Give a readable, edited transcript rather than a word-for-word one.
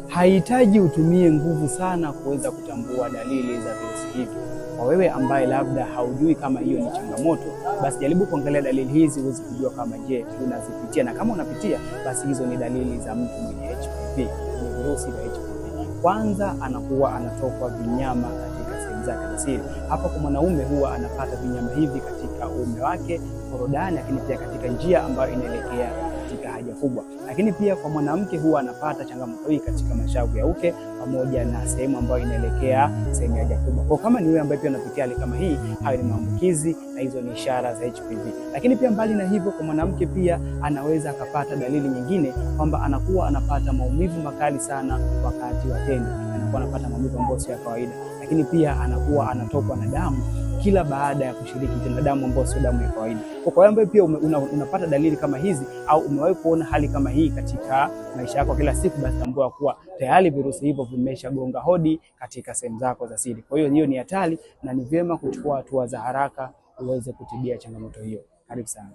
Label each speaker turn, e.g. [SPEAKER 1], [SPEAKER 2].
[SPEAKER 1] Haihitaji utumie nguvu sana kuweza kutambua dalili za virusi hivi. Kwa wewe ambaye labda haujui kama hiyo ni changamoto, basi jaribu kuangalia dalili hizi uweze kujua kama je, unazipitia, na kama unapitia basi hizo ni dalili za mtu mwenye HPV, mwenye virusi vya HPV. Kwanza anakuwa anatokwa vinyama katika sehemu zake za siri. Hapa kwa mwanaume huwa anapata vinyama hivi katika uume wake, korodani, lakini pia katika njia ambayo inaelekea katika haja kubwa. Lakini pia kwa mwanamke huwa anapata changamoto hii katika mashavu ya uke pamoja na sehemu ambayo inaelekea sehemu ya haja kubwa. Kwa kama ni wewe ambaye pia unapitia hali kama hii, hayo ni maambukizi na hizo ni ishara za HPV. Lakini pia mbali na hivyo, kwa mwanamke pia anaweza akapata dalili nyingine kwamba anakuwa anapata maumivu makali sana wakati wa tendo. Anakuwa anapata maumivu ambayo sio ya kawaida. Lakini pia anakuwa anatokwa na damu kila baada ya kushiriki tendo, damu ambayo sio damu ya kawaida. Kwa hiyo ambaye pia unapata dalili kama hizi au umewahi kuona hali kama hii katika maisha yako kila siku, basi tambua kuwa tayari virusi hivyo vimeshagonga hodi katika sehemu zako za siri. Kwa hiyo ni hatari na ni vyema kuchukua hatua za haraka uweze kutibia changamoto hiyo. Karibu sana.